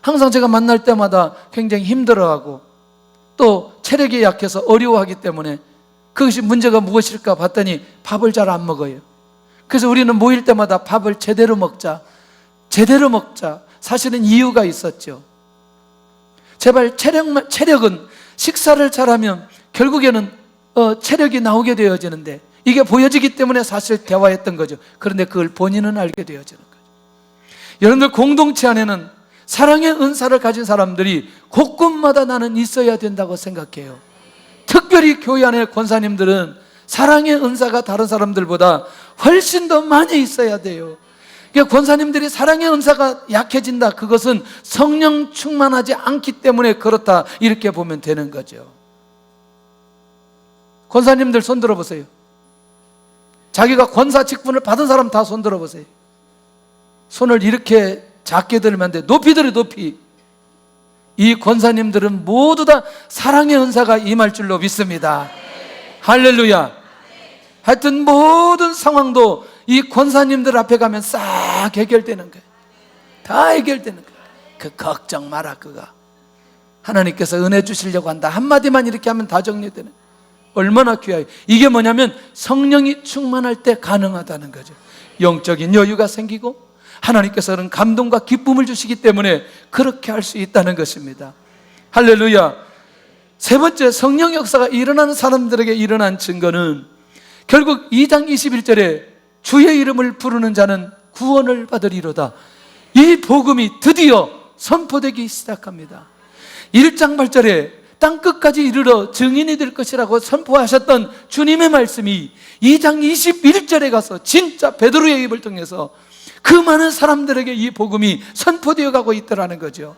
항상 제가 만날 때마다 굉장히 힘들어하고 또 체력이 약해서 어려워하기 때문에 그것이 문제가 무엇일까 봤더니 밥을 잘 안 먹어요. 그래서 우리는 모일 때마다 밥을 제대로 먹자, 제대로 먹자. 사실은 이유가 있었죠. 제발 체력은 식사를 잘하면 결국에는 체력이 나오게 되어지는데 이게 보여지기 때문에 사실 대화했던 거죠. 그런데 그걸 본인은 알게 되어지는 거죠. 여러분들 공동체 안에는 사랑의 은사를 가진 사람들이 곳곳마다 나는 있어야 된다고 생각해요. 특별히 교회 안에 권사님들은 사랑의 은사가 다른 사람들보다 훨씬 더 많이 있어야 돼요. 그러니까 권사님들이 사랑의 은사가 약해진다, 그것은 성령 충만하지 않기 때문에 그렇다, 이렇게 보면 되는 거죠. 권사님들 손 들어보세요. 자기가 권사 직분을 받은 사람 다 손 들어보세요. 손을 이렇게 작게 들면 안 돼. 높이 들어, 높이. 이 권사님들은 모두 다 사랑의 은사가 임할 줄로 믿습니다. 할렐루야. 하여튼 모든 상황도 이 권사님들 앞에 가면 싹 해결되는 거예요. 다 해결되는 거예요. 그 걱정 마라, 그가. 하나님께서 은혜 주시려고 한다. 한마디만 이렇게 하면 다 정리되는 거예요. 얼마나 귀해요. 이게 뭐냐면 성령이 충만할 때 가능하다는 거죠. 영적인 여유가 생기고 하나님께서는 감동과 기쁨을 주시기 때문에 그렇게 할 수 있다는 것입니다. 할렐루야. 세 번째, 성령 역사가 일어나는 사람들에게 일어난 증거는 결국 2장 21절에 주의 이름을 부르는 자는 구원을 받으리로다. 이 복음이 드디어 선포되기 시작합니다. 1장 8절에 땅끝까지 이르러 증인이 될 것이라고 선포하셨던 주님의 말씀이 2장 21절에 가서 진짜 베드로의 입을 통해서 그 많은 사람들에게 이 복음이 선포되어 가고 있더라는 거죠.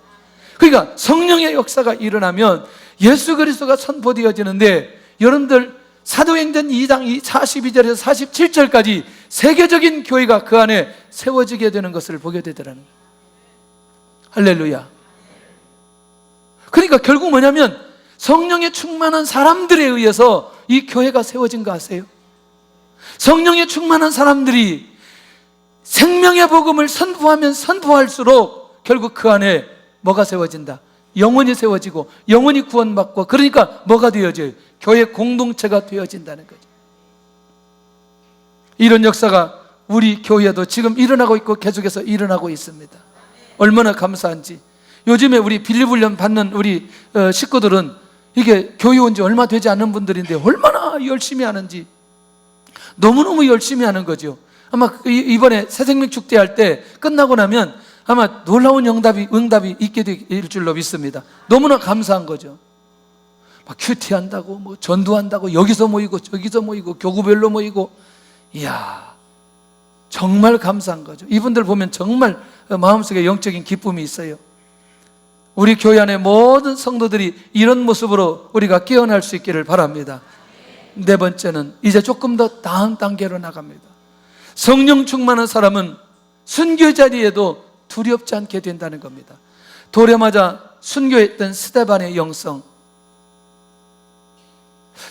그러니까 성령의 역사가 일어나면 예수 그리스도가 선포되어지는데, 여러분들 사도행전 2장 42절에서 47절까지 세계적인 교회가 그 안에 세워지게 되는 것을 보게 되더라는 거예요. 할렐루야. 그러니까 결국 뭐냐면 성령에 충만한 사람들에 의해서 이 교회가 세워진 거 아세요? 성령에 충만한 사람들이 생명의 복음을 선포하면 선포할수록 결국 그 안에 뭐가 세워진다? 영혼이 세워지고 영혼이 구원받고, 그러니까 뭐가 되어져요? 교회 공동체가 되어진다는 거죠. 이런 역사가 우리 교회에도 지금 일어나고 있고 계속해서 일어나고 있습니다. 얼마나 감사한지. 요즘에 우리 빌립훈련 받는 우리 식구들은 이게 교회 온 지 얼마 되지 않은 분들인데 얼마나 열심히 하는지, 너무너무 열심히 하는 거죠. 아마 이번에 새생명 축제할 때 끝나고 나면 아마 놀라운 응답이 있게 될 줄로 믿습니다. 너무나 감사한 거죠. 막 큐티한다고, 뭐 전도한다고, 여기서 모이고 저기서 모이고 교구별로 모이고, 이야, 정말 감사한 거죠. 이분들 보면 정말 마음속에 영적인 기쁨이 있어요. 우리 교회 안에 모든 성도들이 이런 모습으로 우리가 깨어날 수 있기를 바랍니다. 네 번째는 이제 조금 더 다음 단계로 나갑니다. 성령 충만한 사람은 순교 자리에도 두렵지 않게 된다는 겁니다. 돌에 맞아 순교했던 스데반의 영성.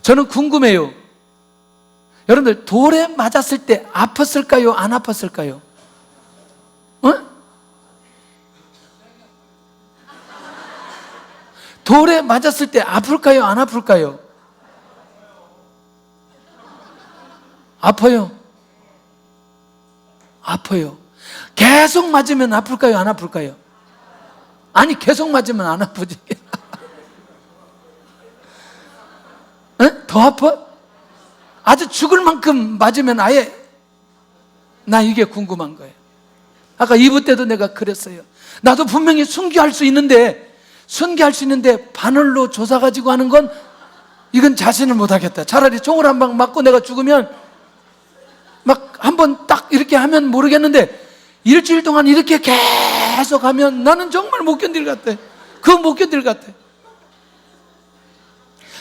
저는 궁금해요. 여러분들 돌에 맞았을 때 아팠을까요? 안 아팠을까요? 돌에 맞았을 때 아플까요? 안 아플까요? 아파요. 아파요. 계속 맞으면 아플까요? 안 아플까요? 아니, 계속 맞으면 안 아프지. 더 아파? 아주 죽을 만큼 맞으면 아예, 나 이게 궁금한 거예요. 아까 2부 때도 내가 그랬어요. 나도 분명히 순교할 수 있는데 바늘로 조사가지고 하는 건 이건 자신을 못하겠다. 차라리 총을 한 방 맞고 내가 죽으면 막 한 번 딱 이렇게 하면 모르겠는데 일주일 동안 이렇게 계속 하면 나는 정말 못 견딜 것 같아. 그건 못 견딜 것 같아.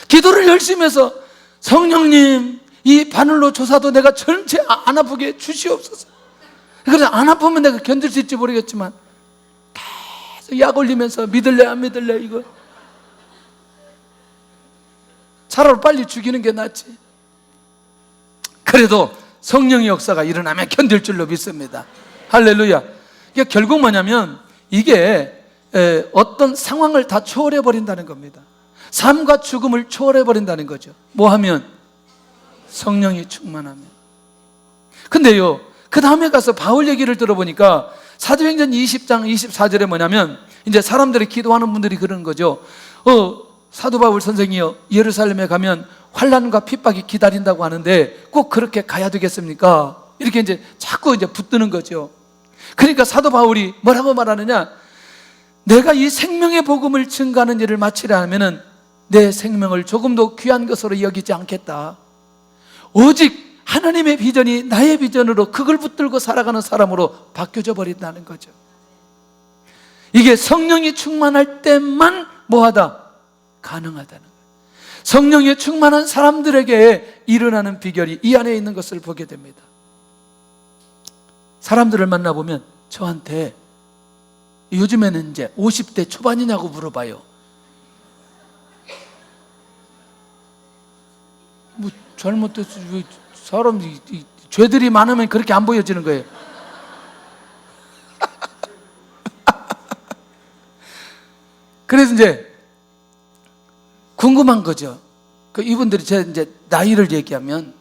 기도를 열심히 해서 성령님, 이 바늘로 조사도 내가 전체 안 아프게 주시옵소서. 그래서 안 아프면 내가 견딜 수 있지 모르겠지만 계속 약 올리면서 믿을래 안 믿을래 이거 차라리 빨리 죽이는 게 낫지. 그래도 성령의 역사가 일어나면 견딜 줄로 믿습니다. 할렐루야. 이게 결국 뭐냐면 이게 어떤 상황을 다 초월해 버린다는 겁니다. 삶과 죽음을 초월해 버린다는 거죠. 뭐 하면? 성령이 충만하면. 근데요, 그 다음에 가서 바울 얘기를 들어보니까 사도행전 20장 24절에 뭐냐면 이제 사람들이 기도하는 분들이 그러는 거죠. 사도 바울 선생이요, 예루살렘에 가면 환난과 핍박이 기다린다고 하는데 꼭 그렇게 가야 되겠습니까? 이렇게 이제 자꾸 이제 붙드는 거죠. 그러니까 사도 바울이 뭐라고 말하느냐? 내가 이 생명의 복음을 증거하는 일을 마치려 하면은 내 생명을 조금도 귀한 것으로 여기지 않겠다. 오직 하나님의 비전이 나의 비전으로 그걸 붙들고 살아가는 사람으로 바뀌어져 버린다는 거죠. 이게 성령이 충만할 때만 뭐하다? 가능하다는 거예요. 성령이 충만한 사람들에게 일어나는 비결이 이 안에 있는 것을 보게 됩니다. 사람들을 만나보면 저한테 요즘에는 이제 50대 초반이냐고 물어봐요. 뭐 잘못됐어. 사람 죄들이 많으면 그렇게 안 보여지는 거예요. 그래서 이제 궁금한 거죠. 이분들이 제 이제 나이를 얘기하면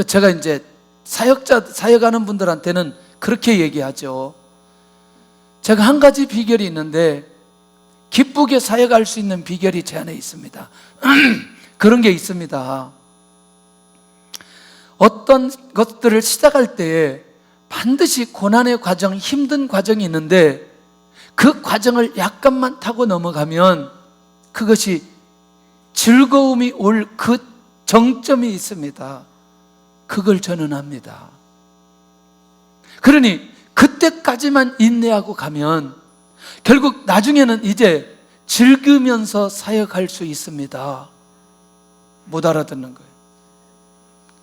제가 이제 사역하는 분들한테는 그렇게 얘기하죠. 제가 한 가지 비결이 있는데 기쁘게 사역할 수 있는 비결이 제 안에 있습니다. 그런 게 있습니다. 어떤 것들을 시작할 때에 반드시 고난의 과정, 힘든 과정이 있는데 그 과정을 약간만 타고 넘어가면 그것이 즐거움이 올 그 정점이 있습니다. 그걸 저는 압니다. 그러니 그때까지만 인내하고 가면 결국 나중에는 이제 즐기면서 사역할 수 있습니다. 못 알아듣는 거예요.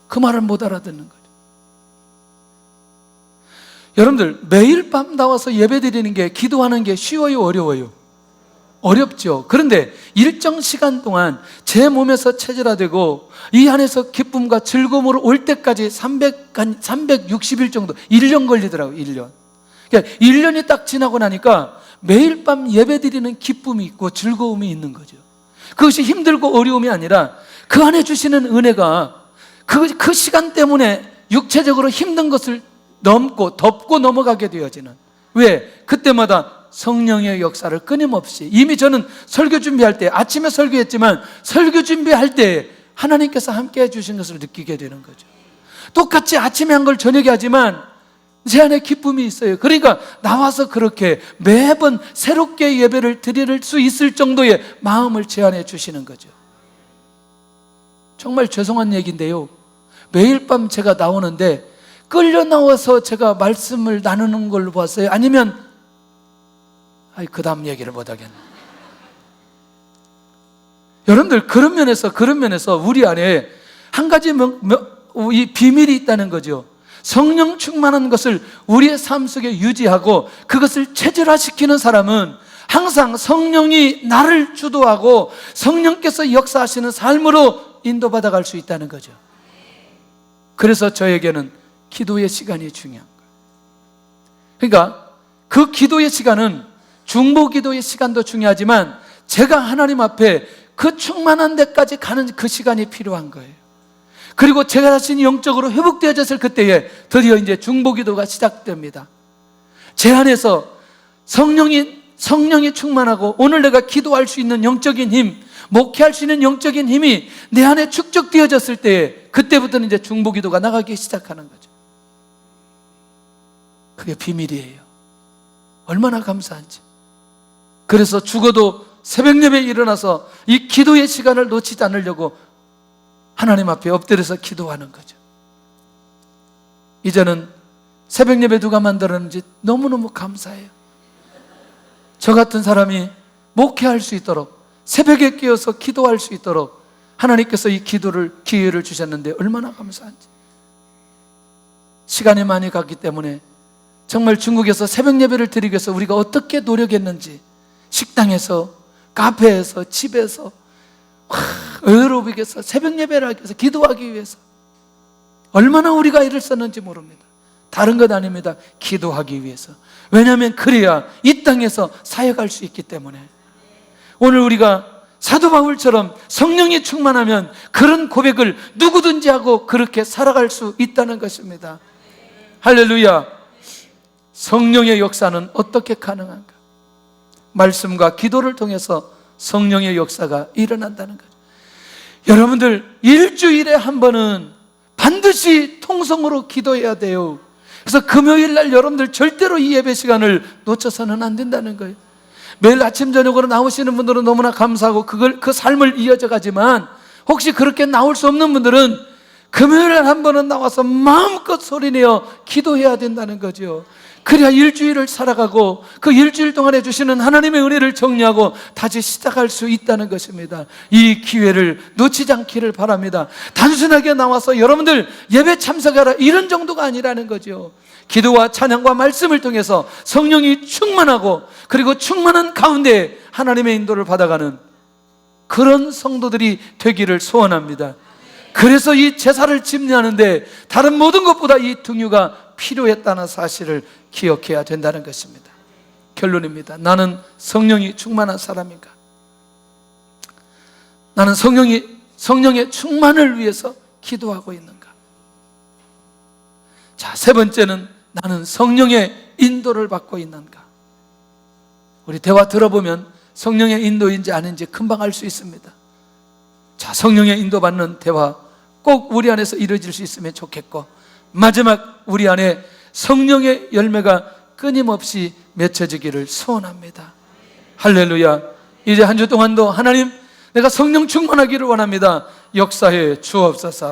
그 말을 못 알아듣는 거예요. 여러분들 매일 밤 나와서 예배 드리는 게, 기도하는 게 쉬워요, 어려워요? 어렵죠. 그런데 일정 시간 동안 제 몸에서 체질화되고 이 안에서 기쁨과 즐거움으로 올 때까지 360일 정도, 1년 걸리더라고요. 1년. 그러니까 1년이 딱 지나고 나니까 매일 밤 예배 드리는 기쁨이 있고 즐거움이 있는 거죠. 그것이 힘들고 어려움이 아니라 그 안에 주시는 은혜가 그 시간 때문에 육체적으로 힘든 것을 넘고 덮고 넘어가게 되어지는. 왜? 그때마다 성령의 역사를 끊임없이, 이미 저는 설교 준비할 때, 아침에 설교했지만 설교 준비할 때 하나님께서 함께 해주신 것을 느끼게 되는 거죠. 똑같이 아침에 한 걸 저녁에 하지만 제 안에 기쁨이 있어요. 그러니까 나와서 그렇게 매번 새롭게 예배를 드릴 수 있을 정도의 마음을 제 안에 주시는 거죠. 정말 죄송한 얘기인데요, 매일 밤 제가 나오는데 끌려 나와서 제가 말씀을 나누는 걸로 봤어요? 아니면 그 다음 얘기를 못하겠네. 여러분들 그런 면에서 우리 안에 한 가지 이 비밀이 있다는 거죠. 성령 충만한 것을 우리의 삶 속에 유지하고 그것을 체질화시키는 사람은 항상 성령이 나를 주도하고 성령께서 역사하시는 삶으로 인도받아 갈 수 있다는 거죠. 그래서 저에게는 기도의 시간이 중요한 거예요. 그러니까 그 기도의 시간은 중보 기도의 시간도 중요하지만 제가 하나님 앞에 그 충만한 데까지 가는 그 시간이 필요한 거예요. 그리고 제가 자신이 영적으로 회복되어졌을 그때에 드디어 이제 중보 기도가 시작됩니다. 제 안에서 성령이 충만하고 오늘 내가 기도할 수 있는 영적인 힘, 목회할 수 있는 영적인 힘이 내 안에 축적되어졌을 때에 그때부터는 이제 중보 기도가 나가기 시작하는 거죠. 그게 비밀이에요. 얼마나 감사한지. 그래서 죽어도 새벽 예배에 일어나서 이 기도의 시간을 놓치지 않으려고 하나님 앞에 엎드려서 기도하는 거죠. 이제는 새벽 예배 누가 만들었는지 너무너무 감사해요. 저 같은 사람이 목회할 수 있도록 새벽에 깨어서 기도할 수 있도록 하나님께서 이 기회를 주셨는데 얼마나 감사한지. 시간이 많이 갔기 때문에 정말 중국에서 새벽 예배를 드리기 위해서 우리가 어떻게 노력했는지, 식당에서, 카페에서, 집에서, 에어로빅에서 새벽 예배를 하기 위해서, 기도하기 위해서 얼마나 우리가 일을 썼는지 모릅니다. 다른 것 아닙니다. 기도하기 위해서. 왜냐하면 그래야 이 땅에서 사역할 수 있기 때문에. 오늘 우리가 사도 바울처럼 성령이 충만하면 그런 고백을 누구든지 하고 그렇게 살아갈 수 있다는 것입니다. 할렐루야. 성령의 역사는 어떻게 가능한가? 말씀과 기도를 통해서 성령의 역사가 일어난다는 거죠. 여러분들 일주일에 한 번은 반드시 통성으로 기도해야 돼요. 그래서 금요일 날 여러분들 절대로 이 예배 시간을 놓쳐서는 안 된다는 거예요. 매일 아침 저녁으로 나오시는 분들은 너무나 감사하고 그 삶을 이어져 가지만 혹시 그렇게 나올 수 없는 분들은 금요일 날 한 번은 나와서 마음껏 소리내어 기도해야 된다는 거죠. 그래야 일주일을 살아가고 그 일주일 동안에 주시는 하나님의 은혜를 정리하고 다시 시작할 수 있다는 것입니다. 이 기회를 놓치지 않기를 바랍니다. 단순하게 나와서 여러분들 예배 참석하라 이런 정도가 아니라는 거죠. 기도와 찬양과 말씀을 통해서 성령이 충만하고 그리고 충만한 가운데 하나님의 인도를 받아가는 그런 성도들이 되기를 소원합니다. 그래서 이 제사를 집례하는데 다른 모든 것보다 이 등유가 필요했다는 사실을 기억해야 된다는 것입니다. 결론입니다. 나는 성령이 충만한 사람인가? 나는 성령의 충만을 위해서 기도하고 있는가? 자, 세 번째는 나는 성령의 인도를 받고 있는가? 우리 대화 들어보면 성령의 인도인지 아닌지 금방 알 수 있습니다. 자, 성령의 인도받는 대화 꼭 우리 안에서 이루어질 수 있으면 좋겠고, 마지막 우리 안에 성령의 열매가 끊임없이 맺혀지기를 소원합니다. 할렐루야. 이제 한 주 동안도 하나님, 내가 성령 충만하기를 원합니다. 역사해 주옵소서.